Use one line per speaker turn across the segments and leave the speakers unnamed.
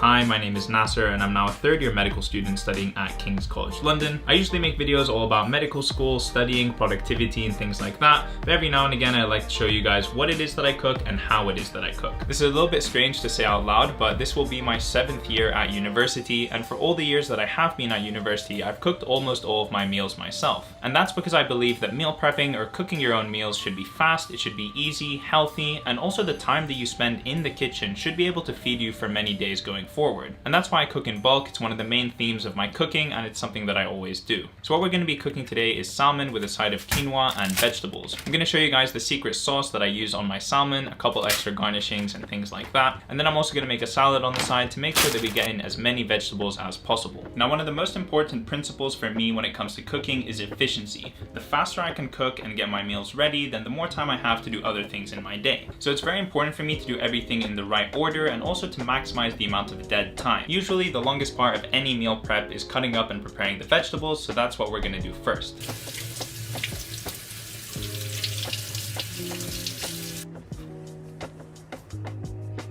Hi, my name is Nasser and I'm now a third year medical student studying at King's College London. I usually make videos all about medical school, studying, productivity and things like that, but every now and again I like to show you guys what it is that I cook and how it is that I cook. This is a little bit strange to say out loud, but this will be my 7th year at university, and for all the years that I have been at university, I've cooked almost all of my meals myself. And that's because I believe that meal prepping or cooking your own meals should be fast, it should be easy, healthy, and also the time that you spend in the kitchen should be able to feed you for many days going forward. And that's why I cook in bulk. It's one of the main themes of my cooking and it's something that I always do. So what we're going to be cooking today is salmon with a side of quinoa and vegetables. I'm going to show you guys the secret sauce that I use on my salmon, a couple extra garnishings and things like that. And then I'm also going to make a salad on the side to make sure that we get in as many vegetables as possible. Now, one of the most important principles for me when it comes to cooking is efficiency. The faster I can cook and get my meals ready, then the more time I have to do other things in my day. So it's very important for me to do everything in the right order and also to maximize the amount of dead time. Usually the longest part of any meal prep is cutting up and preparing the vegetables, so that's what we're going to do first.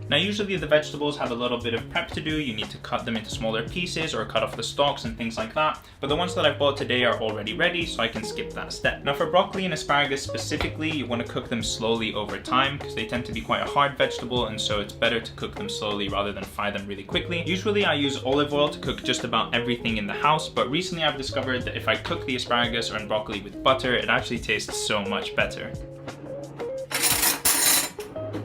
Now usually the vegetables have a little bit of prep to do. You need to cut them into smaller pieces or cut off the stalks and things like that. But the ones that I've bought today are already ready, so I can skip that step. Now for broccoli and asparagus specifically, you want to cook them slowly over time because they tend to be quite a hard vegetable, and so it's better to cook them slowly rather than fry them really quickly. Usually I use olive oil to cook just about everything in the house, but recently I've discovered that if I cook the asparagus or broccoli with butter, it actually tastes so much better.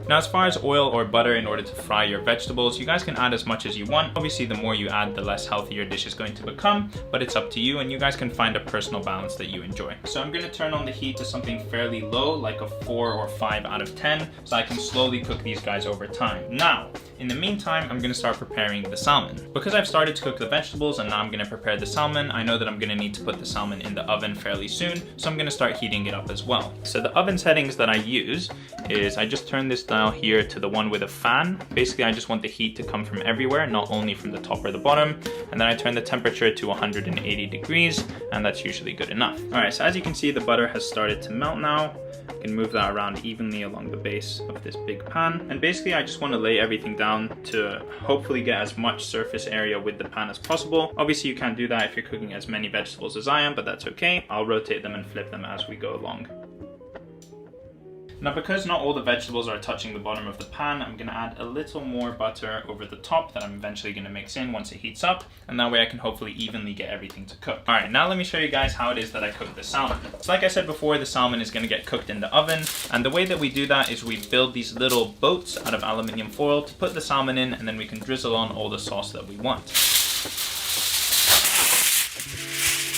Now as far as oil or butter in order to fry your vegetables, you guys can add as much as you want. Obviously the more you add, the less healthy your dish is going to become, but it's up to you and you guys can find a personal balance that you enjoy. So I'm going to turn on the heat to something fairly low, like a 4 or 5 out of 10, so I can slowly cook these guys over time. Now, in the meantime, I'm going to start preparing the salmon. Because I've started to cook the vegetables and now I'm going to prepare the salmon, I know that I'm going to need to put the salmon in the oven fairly soon, so I'm going to start heating it up as well. So the oven settings that I use is I just turn this dial here to the one with a fan. Basically, I just want the heat to come from everywhere, not only from the top or the bottom. And then I turn the temperature to 180 degrees, and that's usually good enough. All right, so as you can see, the butter has started to melt now. I can move that around evenly along the base of this big pan. And basically, I just want to lay everything down to hopefully get as much surface area with the pan as possible. Obviously, you can't do that if you're cooking as many vegetables as I am, but that's okay. I'll rotate them and flip them as we go along. Now because not all the vegetables are touching the bottom of the pan, I'm going to add a little more butter over the top that I'm eventually going to mix in once it heats up, and that way I can hopefully evenly get everything to cook. Alright, now let me show you guys how it is that I cook the salmon. So like I said before, the salmon is going to get cooked in the oven, and the way that we do that is we build these little boats out of aluminium foil to put the salmon in, and then we can drizzle on all the sauce that we want.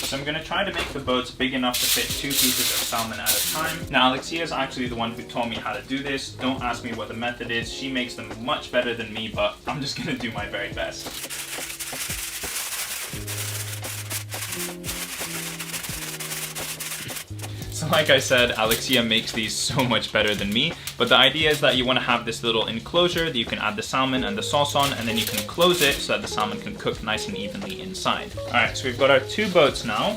So I'm going to try to make the boats big enough to fit 2 pieces of salmon at a time. Now Alexia is actually the one who taught me how to do this. Don't ask me what the method is. She makes them much better than me, but I'm just going to do my very best. So like I said, Alexia makes these so much better than me, but the idea is that you want to have this little enclosure that you can add the salmon and the sauce on, and then you can close it so that the salmon can cook nice and evenly inside. Alright, so we've got our 2 boats now,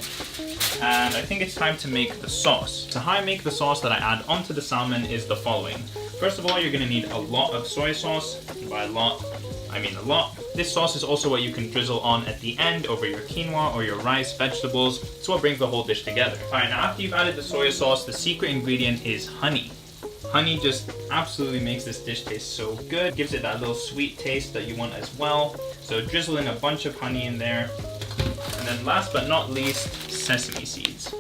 and I think it's time to make the sauce. So how I make the sauce that I add onto the salmon is the following. First of all, you're going to need a lot of soy sauce, and by a lot, I mean a lot. This sauce is also what you can drizzle on at the end over your quinoa or your rice, vegetables. It's what brings the whole dish together. Alright, now after you've added the soy sauce, the secret ingredient is honey. Honey just absolutely makes this dish taste so good. Gives it that little sweet taste that you want as well. So drizzle in a bunch of honey in there. And then last but not least, sesame seeds.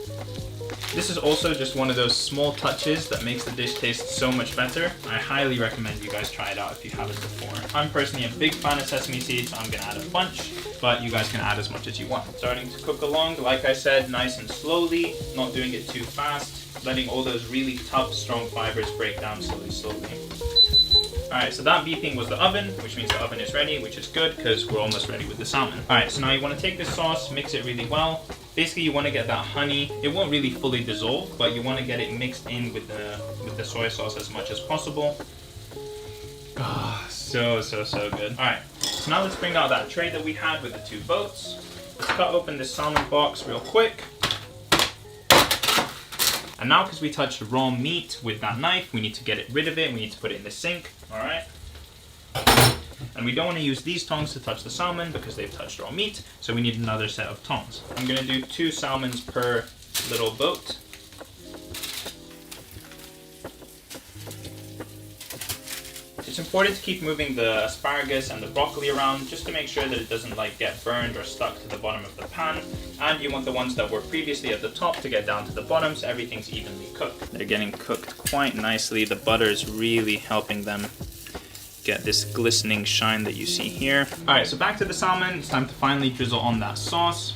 This is also just one of those small touches that makes the dish taste so much better. I highly recommend you guys try it out if you haven't before. I'm personally a big fan of sesame seeds, so I'm going to add a bunch, but you guys can add as much as you want. Starting to cook along, like I said, nice and slowly, not doing it too fast, letting all those really tough, strong fibers break down slowly. Alright, so that beeping was the oven, which means the oven is ready, which is good because we're almost ready with the salmon. Alright, so now you want to take this sauce, mix it really well. Basically, you want to get that honey. It won't really fully dissolve, but you want to get it mixed in with the soy sauce as much as possible. Ah, so good. Alright, so now let's bring out that tray that we had with the 2 boats. Let's cut open this salmon box real quick. And now because we touched raw meat with that knife, we need to get rid of it. We need to put it in the sink. Alright. And we don't want to use these tongs to touch the salmon because they've touched raw meat, so we need another set of tongs. I'm going to do 2 salmons per little boat. It's important to keep moving the asparagus and the broccoli around just to make sure that it doesn't like get burned or stuck to the bottom of the pan. And you want the ones that were previously at the top to get down to the bottom so everything's evenly cooked. They're getting cooked quite nicely. The butter is really helping them get this glistening shine that you see here. All right, so back to the salmon. It's time to finally drizzle on that sauce.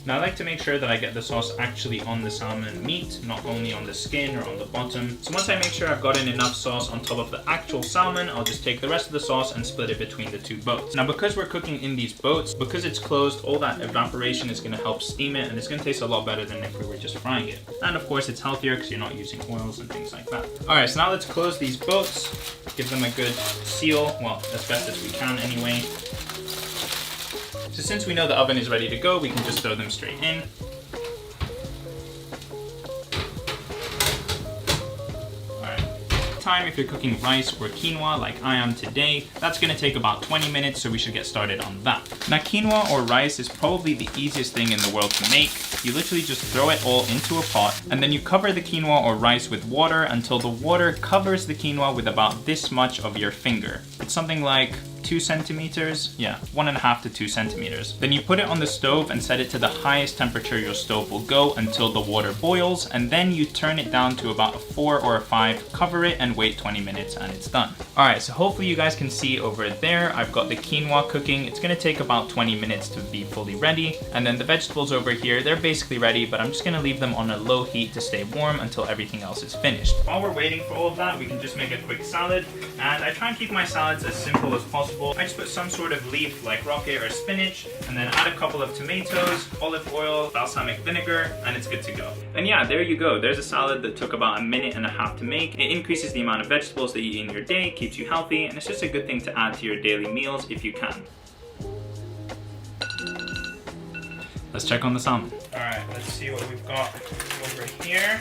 Now I like to make sure that I get the sauce actually on the salmon meat, not only on the skin or on the bottom. So once I make sure I've gotten enough sauce on top of the actual salmon, I'll just take the rest of the sauce and split it between the 2 boats. Now because we're cooking in these boats, because it's closed, all that evaporation is going to help steam it, and it's going to taste a lot better than if we were just frying it. And of course it's healthier because you're not using oils and things like that. Alright, so now let's close these boats, give them a good seal, well, as best as we can anyway. So since we know the oven is ready to go, we can just throw them straight in. Time if you're cooking rice or quinoa like I am today, that's going to take about 20 minutes, so we should get started on that. Now quinoa or rice is probably the easiest thing in the world to make. You literally just throw it all into a pot and then you cover the quinoa or rice with water until the water covers the quinoa with about this much of your finger. It's something like 2 centimeters, yeah, 1.5 to 2 centimeters. Then you put it on the stove and set it to the highest temperature your stove will go until the water boils, and then you turn it down to about a 4 or a 5, cover it and wait 20 minutes and it's done. Alright, so hopefully you guys can see over there, I've got the quinoa cooking. It's gonna take about 20 minutes to be fully ready. And then the vegetables over here, they're basically ready, but I'm just gonna leave them on a low heat to stay warm until everything else is finished. While we're waiting for all of that, we can just make a quick salad. And I try and keep my salads as simple as possible. I just put some sort of leaf like rocket or spinach, and then add a couple of tomatoes, olive oil, balsamic vinegar, and it's good to go. And yeah, there you go. There's a salad that took about 1.5 minutes to make. It increases the amount of vegetables that you eat in your day, keeps you healthy, and it's just a good thing to add to your daily meals if you can. Let's check on the salmon. All right, let's see what we've got over here.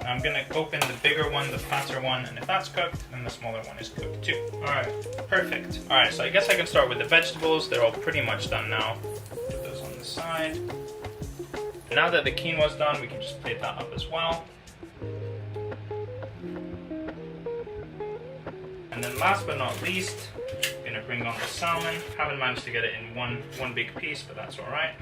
I'm gonna open the bigger one, the fatter one, and if that's cooked, then the smaller one is cooked too. All right, perfect. All right, so I guess I can start with the vegetables. They're all pretty much done now. Put those on the side. Now that the quinoa's done, we can just plate that up as well. And then last but not least, I'm gonna bring on the salmon. Haven't managed to get it in one big piece, but that's all right.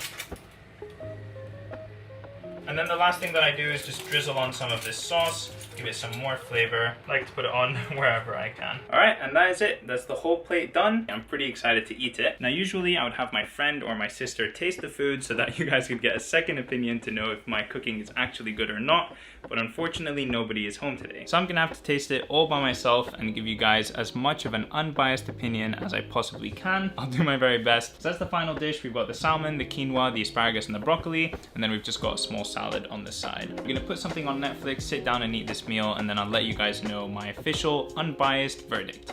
And then the last thing that I do is just drizzle on some of this sauce, give it some more flavor. I like to put it on wherever I can. All right, and that is it. That's the whole plate done. I'm pretty excited to eat it. Now, usually I would have my friend or my sister taste the food so that you guys could get a second opinion to know if my cooking is actually good or not. But unfortunately, nobody is home today. So I'm gonna have to taste it all by myself and give you guys as much of an unbiased opinion as I possibly can. I'll do my very best. So that's the final dish. We've got the salmon, the quinoa, the asparagus, and the broccoli. And then we've just got a small salad on the side. I'm gonna put something on Netflix, sit down and eat this meal, and then I'll let you guys know my official, unbiased verdict.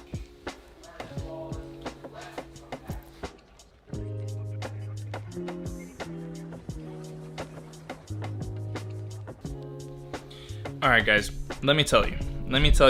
All right, guys, let me tell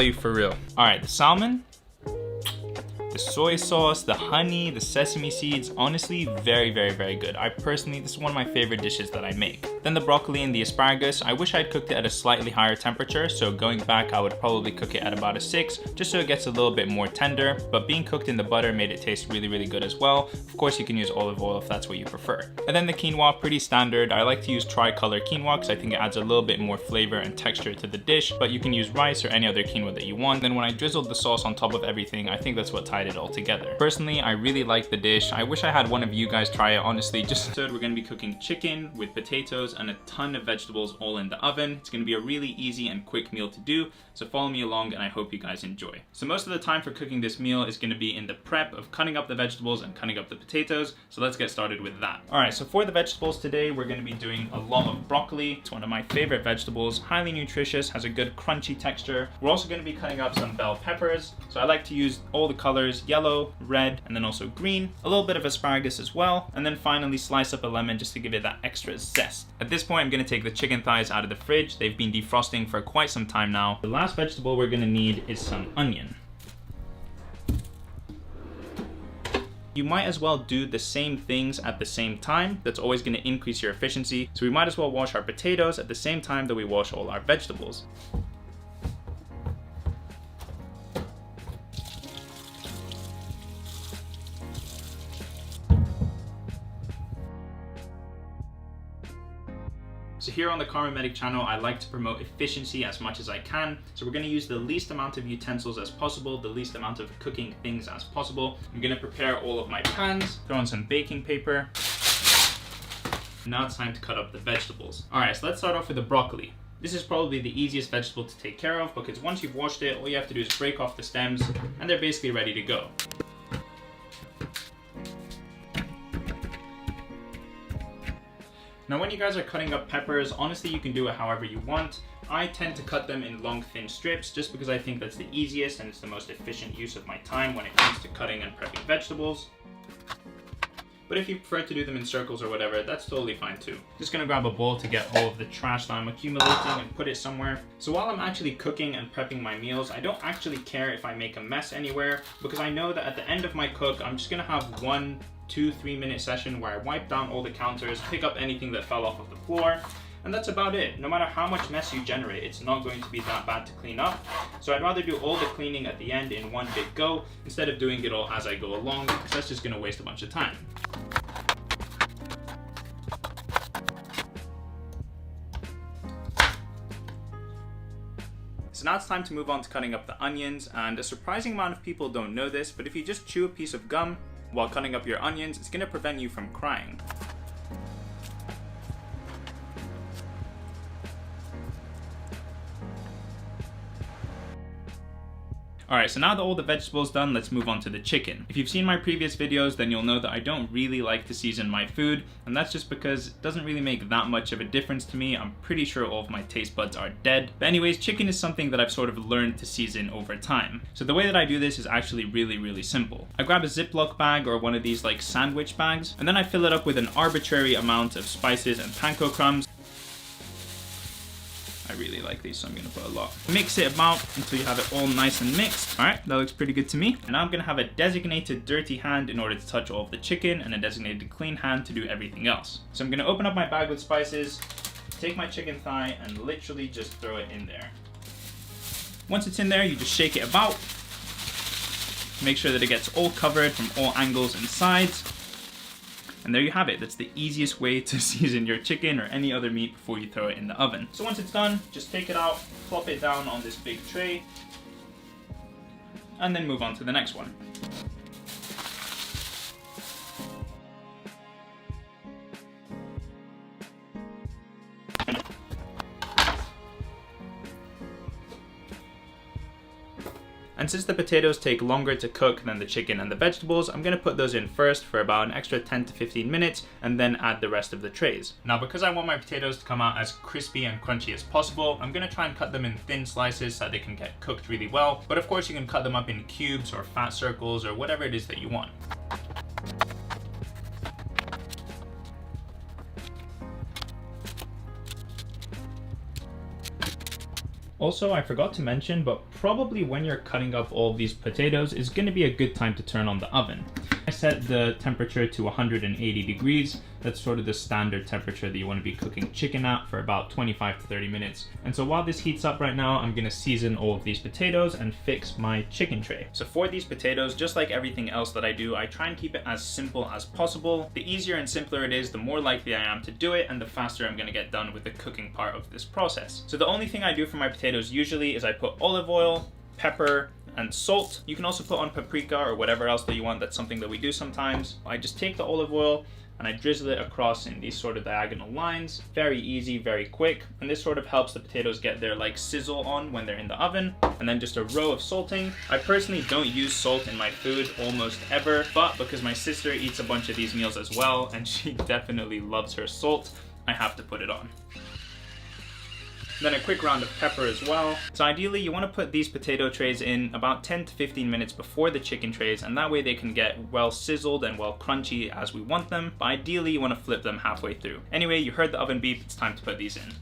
you for real. All right, the salmon, the soy sauce, the honey, the sesame seeds, honestly, very, very, very good. This is one of my favorite dishes that I make. Then the broccoli and the asparagus, I wish I'd cooked it at a slightly higher temperature, so going back, I would probably cook it at about a 6, just so it gets a little bit more tender, but being cooked in the butter made it taste really, really good as well. Of course, you can use olive oil if that's what you prefer. And then the quinoa, pretty standard. I like to use tricolor quinoa because I think it adds a little bit more flavor and texture to the dish, but you can use rice or any other quinoa that you want. Then when I drizzled the sauce on top of everything, I think that's what tied it all together. Personally, I really like the dish. I wish I had one of you guys try it, honestly. Just so we're gonna be cooking chicken with potatoes and a ton of vegetables all in the oven. It's gonna be a really easy and quick meal to do, so follow me along and I hope you guys enjoy. So most of the time for cooking this meal is gonna be in the prep of cutting up the vegetables and cutting up the potatoes, so let's get started with that. All right, so for the vegetables today, we're gonna be doing a lot of broccoli. It's one of my favorite vegetables, highly nutritious, has a good crunchy texture. We're also gonna be cutting up some bell peppers, so I like to use all the colors, yellow, red, and then also green, a little bit of asparagus as well, and then finally slice up a lemon just to give it that extra zest. At this point, I'm gonna take the chicken thighs out of the fridge. They've been defrosting for quite some time now. The last vegetable we're gonna need is some onion. You might as well do the same things at the same time. That's always gonna increase your efficiency. So we might as well wash our potatoes at the same time that we wash all our vegetables. So here on the Karma Medic channel, I like to promote efficiency as much as I can. So we're gonna use the least amount of utensils as possible, the least amount of cooking things as possible. I'm gonna prepare all of my pans, throw in some baking paper. Now it's time to cut up the vegetables. All right, so let's start off with the broccoli. This is probably the easiest vegetable to take care of because once you've washed it, all you have to do is break off the stems and they're basically ready to go. Now when you guys are cutting up peppers, honestly you can do it however you want. I tend to cut them in long thin strips just because I think that's the easiest and it's the most efficient use of my time when it comes to cutting and prepping vegetables. But if you prefer to do them in circles or whatever, that's totally fine too. Just gonna grab a bowl to get all of the trash that I'm accumulating and put it somewhere. So while I'm actually cooking and prepping my meals, I don't actually care if I make a mess anywhere because I know that at the end of my cook, I'm just gonna have 1, 2, 3 minute session where I wipe down all the counters, pick up anything that fell off of the floor, and that's about it. No matter how much mess you generate, it's not going to be that bad to clean up. So I'd rather do all the cleaning at the end in one big go instead of doing it all as I go along because that's just gonna waste a bunch of time. So now it's time to move on to cutting up the onions, and a surprising amount of people don't know this, but if you just chew a piece of gum while cutting up your onions, it's going to prevent you from crying. Alright, so now that all the vegetables done, let's move on to the chicken. If you've seen my previous videos, then you'll know that I don't really like to season my food, and that's just because it doesn't really make that much of a difference to me. I'm pretty sure all of my taste buds are dead. But anyways, chicken is something that I've sort of learned to season over time. So the way that I do this is actually really simple. I grab a Ziploc bag or one of these like sandwich bags, and then I fill it up with an arbitrary amount of spices and panko crumbs. I really like these, so I'm gonna put a lot. Mix it about until you have it all nice and mixed. All right, that looks pretty good to me. And now I'm gonna have a designated dirty hand in order to touch all of the chicken and a designated clean hand to do everything else. So I'm gonna open up my bag with spices, take my chicken thigh and literally just throw it in there. Once it's in there, you just shake it about. Make sure that it gets all covered from all angles and sides. And there you have it. That's the easiest way to season your chicken or any other meat before you throw it in the oven. So once it's done, just take it out, plop it down on this big tray, and then move on to the next one. And since the potatoes take longer to cook than the chicken and the vegetables, I'm gonna put those in first for about an extra 10 to 15 minutes and then add the rest of the trays. Now, because I want my potatoes to come out as crispy and crunchy as possible, I'm gonna try and cut them in thin slices so that they can get cooked really well. But of course you can cut them up in cubes or fat circles or whatever it is that you want. Also, I forgot to mention, but probably when you're cutting up all these potatoes is going to be a good time to turn on the oven. I set the temperature to 180 degrees. That's sort of the standard temperature that you want to be cooking chicken at for about 25 to 30 minutes. And so while this heats up right now, I'm going to season all of these potatoes and fix my chicken tray. So for these potatoes, just like everything else that I do, I try and keep it as simple as possible. The easier and simpler it is, the more likely I am to do it, and the faster I'm going to get done with the cooking part of this process. So the only thing I do for my potatoes usually is I put olive oil, pepper, and salt. You can also put on paprika or whatever else that you want. That's something that we do sometimes. I just take the olive oil and I drizzle it across in these sort of diagonal lines. Very easy, very quick. And this sort of helps the potatoes get their like sizzle on when they're in the oven. And then just a row of salting. I personally don't use salt in my food almost ever, but because my sister eats a bunch of these meals as well, and she definitely loves her salt, I have to put it on. then a quick round of pepper as well. So ideally you want to put these potato trays in about 10 to 15 minutes before the chicken trays, and that way they can get well sizzled and well crunchy as we want them. But ideally you want to flip them halfway through. Anyway, you heard the oven beep, it's time to put these in.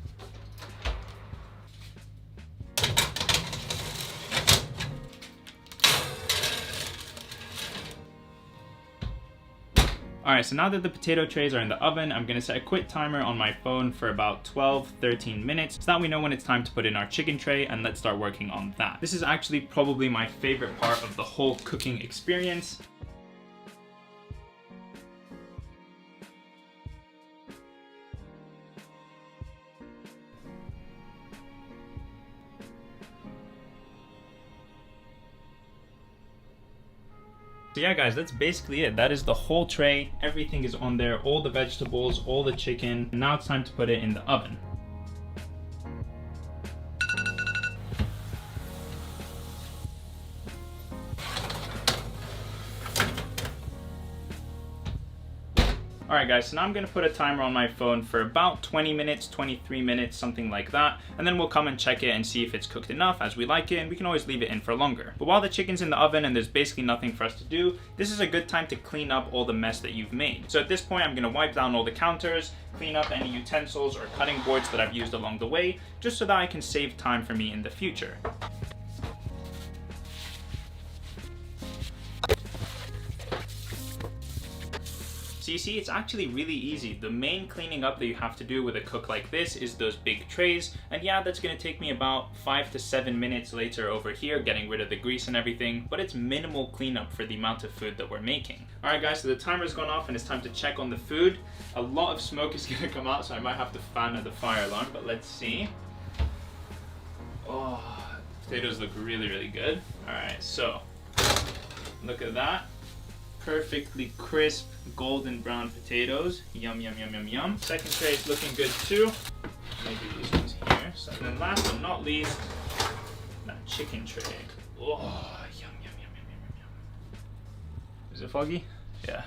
Alright, so now that the potato trays are in the oven, I'm gonna set a quick timer on my phone for about 12-13 minutes so that we know when it's time to put in our chicken tray, and let's start working on that. This is actually probably my favorite part of the whole cooking experience. So yeah guys, that's basically it. That is the whole tray. Everything is on there, all the vegetables, all the chicken. And now it's time to put it in the oven. Alright guys, so now I'm going to put a timer on my phone for about 20 minutes, 23 minutes, something like that, and then we'll come and check it and see if it's cooked enough as we like it, and we can always leave it in for longer. But while the chicken's in the oven and there's basically nothing for us to do, this is a good time to clean up all the mess that you've made. So at this point I'm going to wipe down all the counters, clean up any utensils or cutting boards that I've used along the way, just so that I can save time for me in the future. So you see, it's actually really easy. The main cleaning up that you have to do with a cook like this is those big trays. And yeah, that's gonna take me about 5 to 7 minutes later over here, getting rid of the grease and everything, but it's minimal cleanup for the amount of food that we're making. All right guys, so the timer's gone off and it's time to check on the food. A lot of smoke is gonna come out, so I might have to fan the fire alarm, but let's see. Oh, potatoes look really, really good. All right, so look at that. Perfectly crisp golden brown potatoes. Yum, yum, yum, yum, yum. Second tray is looking good too. Maybe these ones here. So, and then last but not least, that chicken tray. Oh, yum, yum, yum, yum, yum, yum. Is it foggy? Yeah.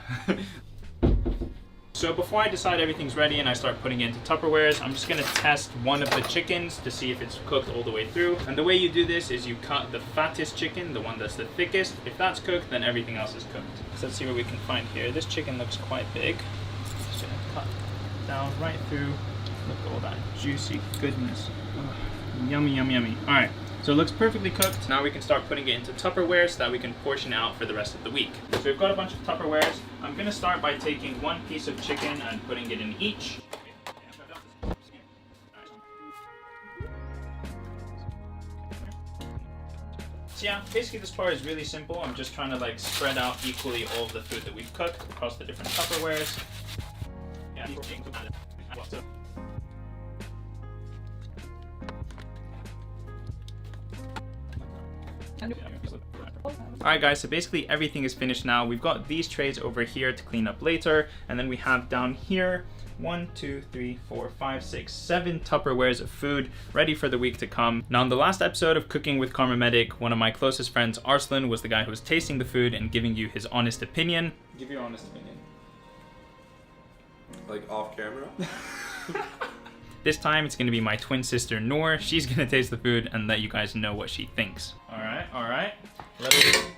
So before I decide everything's ready and I start putting it into Tupperwares, I'm just gonna test one of the chickens to see if it's cooked all the way through. And the way you do this is you cut the fattest chicken, the one that's the thickest. If that's cooked, then everything else is cooked. So let's see what we can find here. This chicken looks quite big. Just gonna cut down right through. Look at all that juicy goodness. Oh, yummy, yummy, yummy. All right. So it looks perfectly cooked. Now we can start putting it into Tupperware so that we can portion it out for the rest of the week. So we've got a bunch of Tupperwares. I'm gonna start by taking one piece of chicken and putting it in each. So yeah, basically this part is really simple. I'm just trying to like spread out equally all of the food that we've cooked across the different Tupperwares. Yeah. Alright guys, so basically everything is finished now. We've got these trays over here to clean up later, and then we have down here 1, 2, 3, 4, 5, 6, 7 Tupperwares of food ready for the week to come. Now in the last episode of Cooking with Karma Medic, one of my closest friends, Arslan, was the guy who was tasting the food and giving you his honest opinion. Give your honest opinion.
Like off camera?
This time it's gonna be my twin sister Noor. She's gonna taste the food and let you guys know what she thinks. Alright, alright. Let it